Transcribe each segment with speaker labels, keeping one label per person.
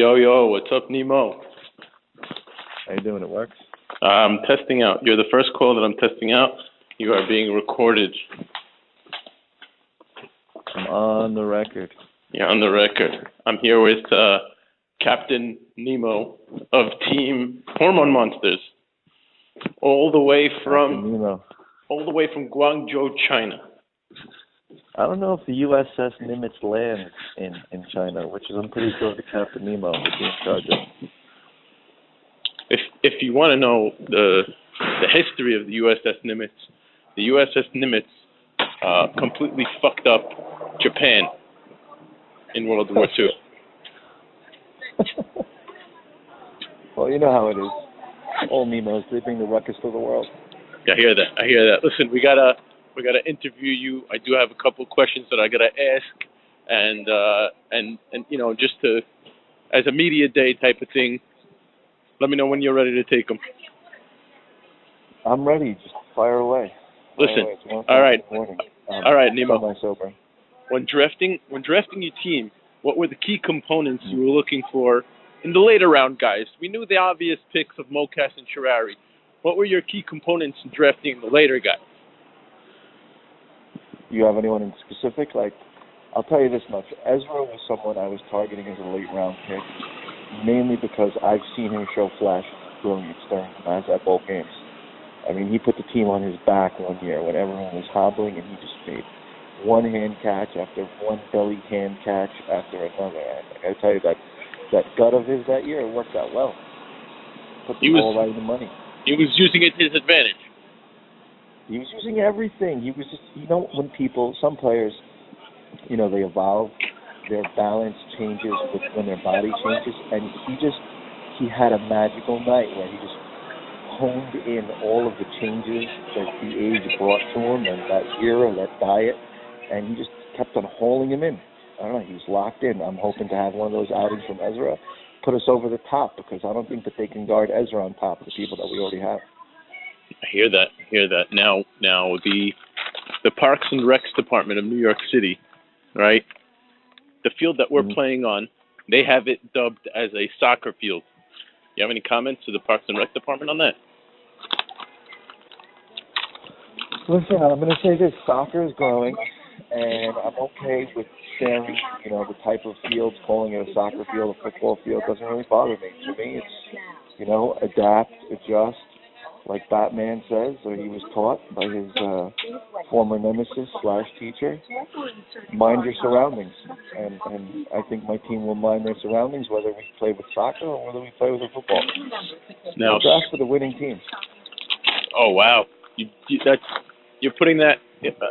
Speaker 1: Yo, yo, what's up, Nimo?
Speaker 2: How you doing? It works?
Speaker 1: I'm testing out. You're the first call that I'm testing out. You are being recorded.
Speaker 2: I'm on the record.
Speaker 1: You're on the record. I'm here with Captain Nemo of Team Hormone Monsters, all the way
Speaker 2: Captain Nemo.
Speaker 1: from Guangzhou, China.
Speaker 2: I don't know if the USS Nimitz lands in China, which is I'm pretty sure the Captain Nemo would be in charge of.
Speaker 1: If you want to know the history of the USS Nimitz completely fucked up Japan in World War II.
Speaker 2: Well, you know how it is. All Nemos, they bring the ruckus to the world.
Speaker 1: I hear that. Listen, we gotta interview you. I do have a couple questions that I gotta ask, and you know, just to as a media day type of thing. Let me know when you're ready to take them.
Speaker 2: I'm ready. Just fire away.
Speaker 1: Listen. All right, Nemo. When drafting your team, what were the key components you were looking for in the later round guys? We knew the obvious picks of Mokas and Sherrari. What were your key components in drafting the later guys?
Speaker 2: You have anyone in specific? Like, I'll tell you this much. Ezra was someone I was targeting as a late round pick, mainly because I've seen him show flashes of brilliance during the Mazza bowl games. I mean, he put the team on his back one year when everyone was hobbling, and he just made one hand catch after one belly hand catch after another. And I gotta tell you, that gut of his that year, it worked out well. Put the ball right in the money.
Speaker 1: He was using it to his advantage.
Speaker 2: He was using everything. He was just, when some players, they evolve, their balance changes when their body changes, and he had a magical night where he just honed in all of the changes that the age brought to him and that era, that diet, and he just kept on hauling him in. I don't know, he was locked in. I'm hoping to have one of those outings from Ezra put us over the top, because I don't think that they can guard Ezra on top of the people that we already have.
Speaker 1: I hear that. Now the Parks and Recs Department of New York City, right? The field that we're playing on, they have it dubbed as a soccer field. You have any comments to the Parks and Rec Department on that?
Speaker 2: Listen, I'm going to say this. Soccer is growing, and I'm okay with sharing, the type of fields, calling it a soccer field, a football field, doesn't really bother me. To me, it's, adapt, adjust, like Batman says, or he was taught by his former nemesis/teacher. Mind your surroundings, and I think my team will mind their surroundings, whether we play with soccer or whether we play with a football.
Speaker 1: Now,
Speaker 2: draft for the winning team.
Speaker 1: Oh wow, you're putting that.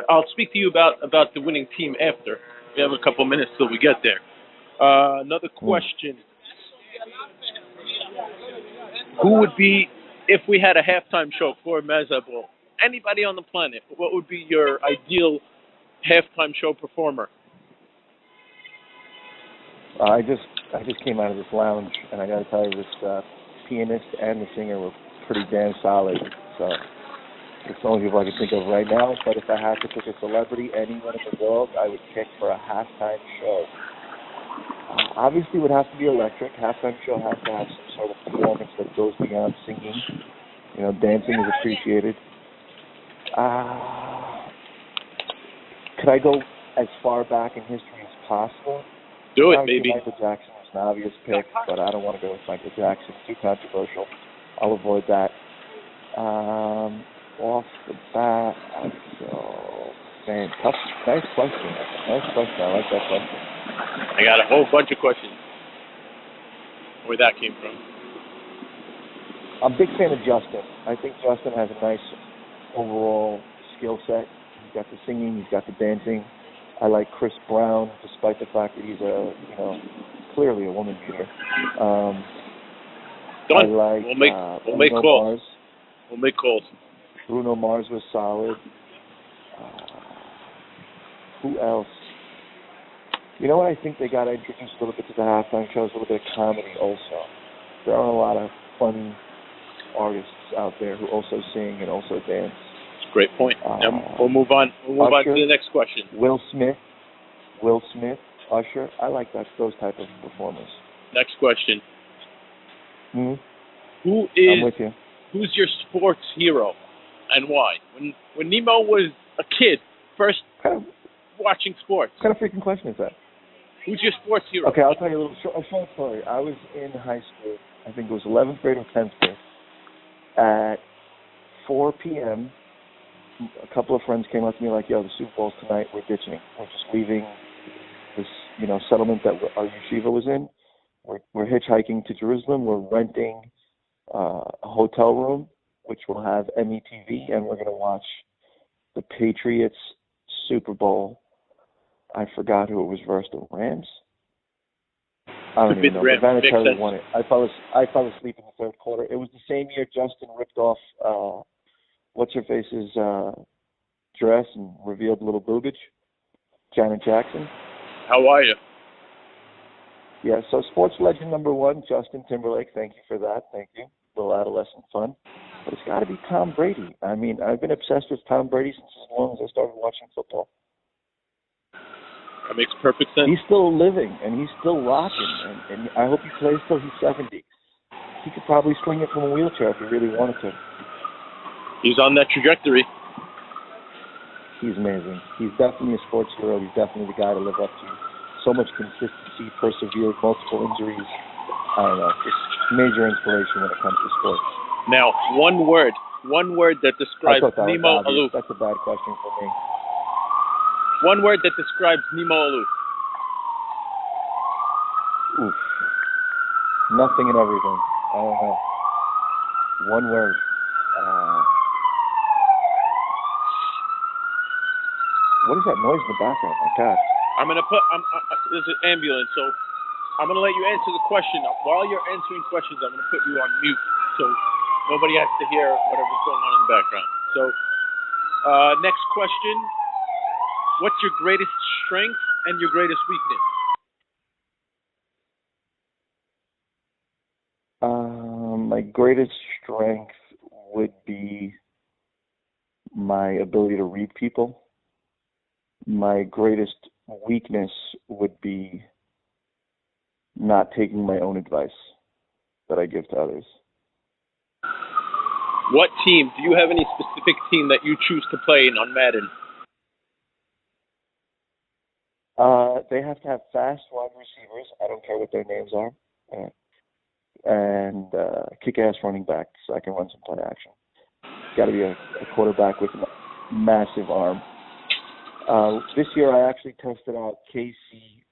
Speaker 1: I'll speak to you about the winning team after. We have a couple minutes till we get there. Another question: Who would be, if we had a halftime show for Mazza Bowl, anybody on the planet, what would be your ideal halftime show performer?
Speaker 2: I just came out of this lounge, and I got to tell you, this pianist and the singer were pretty damn solid. So it's the only people I can think of right now. But if I had to pick a celebrity, anyone in the world, I would pick for a halftime show. Obviously, it would have to be electric. Halftime show has to have some sort of performance that goes beyond singing. Dancing is appreciated. Could I go as far back in history as possible?
Speaker 1: Do it, baby.
Speaker 2: Michael Jackson is an obvious pick, but I don't want to go with Michael Jackson. Too controversial. I'll avoid that. Off the bat, I'd go. Man, tough. Nice question. I like that question.
Speaker 1: I got a whole bunch of questions. Where that came from.
Speaker 2: I'm a big fan of Justin. I think Justin has a nice overall skill set. He's got the singing, he's got the dancing. I like Chris Brown, despite the fact that he's clearly a woman beater. I like
Speaker 1: we'll make calls.
Speaker 2: Mars.
Speaker 1: We'll make calls.
Speaker 2: Bruno Mars was solid. Who else? You know what? I think they got to introduce a little bit to the halftime shows, a little bit of comedy also. There are a lot of funny artists out there who also sing and also dance.
Speaker 1: Great point. Now we'll move on.
Speaker 2: Usher,
Speaker 1: to the next question.
Speaker 2: Will Smith, Usher. I like those type of performers.
Speaker 1: Next question.
Speaker 2: Mm-hmm.
Speaker 1: I'm
Speaker 2: with you.
Speaker 1: Who's your sports hero and why? When Nimo was a kid, first watching sports.
Speaker 2: What kind of freaking question is that?
Speaker 1: Who's your sports hero?
Speaker 2: Okay, I'll tell you a short story. I was in high school. I think it was 11th grade or 10th grade. At 4 p.m., a couple of friends came up to me like, yo, the Super Bowl's tonight. We're ditching. We're just leaving this, settlement that our yeshiva was in. We're hitchhiking to Jerusalem. We're renting a hotel room, which will have METV, and we're going to watch the Patriots Super Bowl. I forgot who it was versus the Rams. I don't even know. But Vanatelli won it. I fell asleep in the third quarter. It was the same year Justin ripped off what's-her-face's dress and revealed little boobage, Janet Jackson.
Speaker 1: How are you?
Speaker 2: Yeah, so sports legend number one, Justin Timberlake. Thank you for that. Thank you. A little adolescent fun. But it's got to be Tom Brady. I mean, I've been obsessed with Tom Brady since as long as I started watching football.
Speaker 1: That makes perfect sense.
Speaker 2: He's still living, and he's still rocking, and I hope he plays till he's 70. He could probably swing it from a wheelchair if he really wanted to.
Speaker 1: He's on that trajectory.
Speaker 2: He's amazing. He's definitely a sports hero. He's definitely the guy to live up to. So much consistency, persevered, multiple injuries. I don't know, just major inspiration when it comes to sports.
Speaker 1: Now, one word that describes Nimo Aloof.
Speaker 2: That's a bad question for me.
Speaker 1: One word that describes Nimo Aloof.
Speaker 2: Oof. Nothing and everything. I don't know. One word. What is that noise in the background? My God.
Speaker 1: There's an ambulance, so I'm going to let you answer the question. While you're answering questions, I'm going to put you on mute so nobody has to hear whatever's going on in the background. So, next question. What's your greatest strength and your greatest weakness?
Speaker 2: My greatest strength would be my ability to read people. My greatest weakness would be not taking my own advice that I give to others.
Speaker 1: What team? Do you have any specific team that you choose to play in on Madden?
Speaker 2: They have to have fast wide receivers. I don't care what their names are. And kick-ass running back so I can run some play action. Got to be a quarterback with a massive arm. This year I actually tested out KC,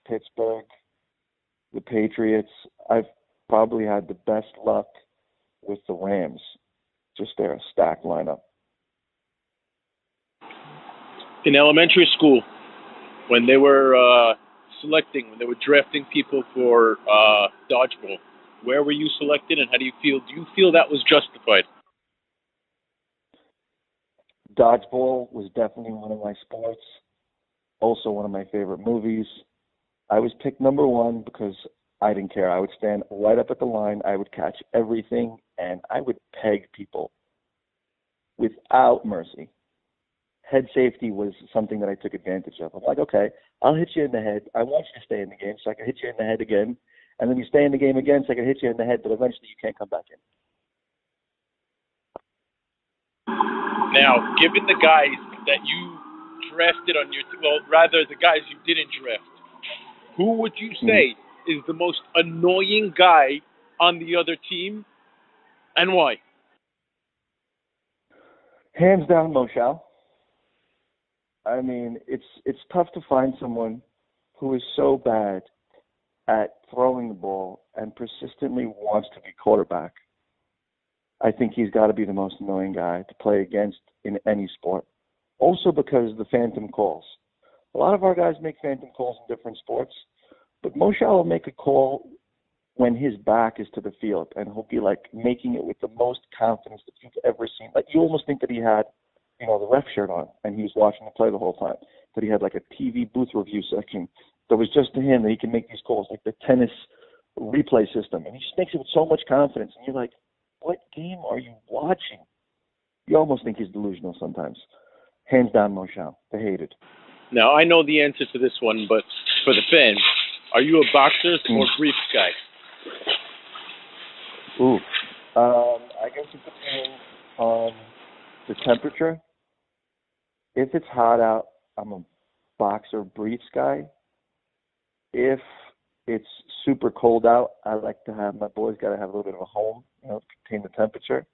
Speaker 2: Pittsburgh, the Patriots. I've probably had the best luck with the Rams. Just their stacked lineup.
Speaker 1: In elementary school, when they were when they were drafting people for dodgeball, where were you selected and how do you feel? Do you feel that was justified?
Speaker 2: Dodgeball was definitely one of my sports. Also one of my favorite movies. I was picked number one because I didn't care. I would stand right up at the line. I would catch everything, and I would peg people without mercy. Head safety was something that I took advantage of. I'm like, okay, I'll hit you in the head. I want you to stay in the game so I can hit you in the head again. And then you stay in the game again so I can hit you in the head, but eventually you can't come back in.
Speaker 1: Now, given the guys that you drafted on your team, well, rather the guys you didn't draft, who would you say is the most annoying guy on the other team and why?
Speaker 2: Hands down, Moshal. I mean, it's tough to find someone who is so bad at throwing the ball and persistently wants to be quarterback. I think he's got to be the most annoying guy to play against in any sport. Also because of the phantom calls. A lot of our guys make phantom calls in different sports, but Moshal will make a call when his back is to the field, and he'll be like making it with the most confidence that you've ever seen. Like you almost think that he had, the ref shirt on, and he was watching the play the whole time. That he had like a TV booth review section that was just to him that he can make these calls, like the tennis replay system, and he just makes it with so much confidence. And you're like, what game are you watching? You almost think he's delusional sometimes. Hands down, Moshal. They hate it.
Speaker 1: Now, I know the answer to this one, but for the fans, are you a boxers or briefs guy?
Speaker 2: Ooh. I guess it depends on the temperature. If it's hot out, I'm a boxer briefs guy. If it's super cold out, I like to have my boys got to have a little bit of a home, to contain the temperature.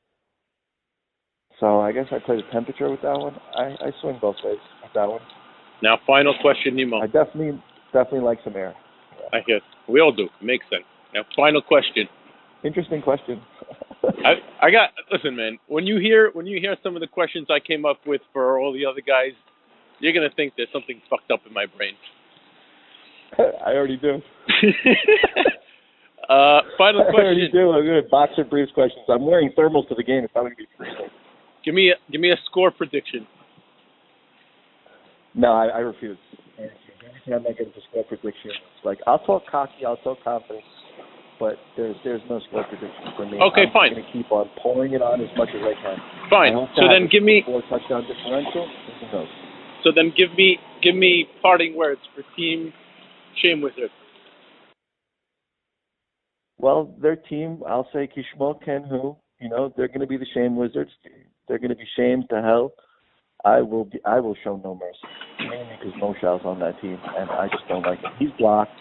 Speaker 2: So I guess I play the temperature with that one. I swing both ways with that one.
Speaker 1: Now, final question, Nemo.
Speaker 2: I definitely like some air.
Speaker 1: I guess we all do. Makes sense. Now, final question.
Speaker 2: Interesting question.
Speaker 1: Listen, man. When you hear some of the questions I came up with for all the other guys, you're gonna think there's something fucked up in my brain.
Speaker 2: I already do.
Speaker 1: Final question.
Speaker 2: I already do. I'm good. Boxer briefs questions. I'm wearing thermals to the game. It's not going to be freezing.
Speaker 1: Give me a score prediction.
Speaker 2: No, I refuse. Every time I get a score prediction, it's like I'll talk cocky, I'll talk confidence, but there's no score prediction for me.
Speaker 1: Okay, fine.
Speaker 2: I'm going to keep on pouring it on as much as I can.
Speaker 1: Fine. So then give me
Speaker 2: 4 touchdown differential. Who knows?
Speaker 1: So then give me parting words for Team Shame Wizard.
Speaker 2: Well, their team, I'll say Kishmo Kenhu. They're going to be the Shame Wizards. They're going to be shamed to hell. I will show no mercy. Mainly because Moshel's on that team, and I just don't like him. He's blocked.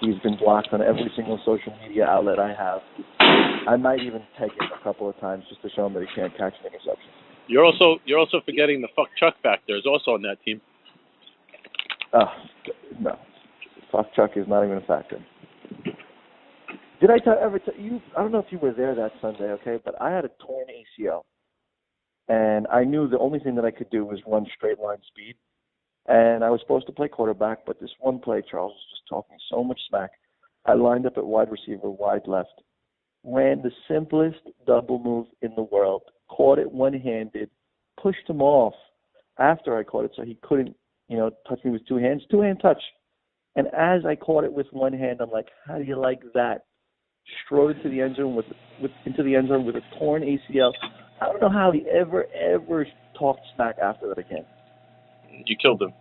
Speaker 2: He's been blocked on every single social media outlet I have. I might even tag him a couple of times just to show him that he can't catch an interception. You're
Speaker 1: also forgetting the fuck Chuck factor is also on that team.
Speaker 2: No. Fuck Chuck is not even a factor. Did I ever tell you? I don't know if you were there that Sunday, okay? But I had a torn ACL. And I knew the only thing that I could do was run straight line speed. And I was supposed to play quarterback, but this one play, Charles was just talking so much smack. I lined up at wide receiver, wide left. Ran the simplest double move in the world. Caught it one-handed. Pushed him off after I caught it so he couldn't, touch me with two hands. Two-hand touch. And as I caught it with one hand, I'm like, how do you like that? Strode into the end zone with a torn ACL. I don't know how he ever talked smack after that again.
Speaker 1: You killed him.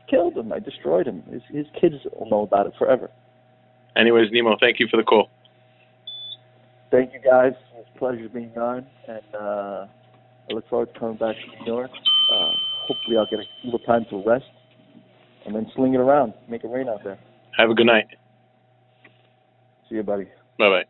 Speaker 2: Killed him. I destroyed him. His kids will know about it forever.
Speaker 1: Anyways, Nemo, thank you for the call.
Speaker 2: Thank you, guys. It's a pleasure being on, and I look forward to coming back to New York. Hopefully I'll get a little time to rest and then sling it around, make it rain out there.
Speaker 1: Have a good night.
Speaker 2: See you, buddy.
Speaker 1: Bye-bye.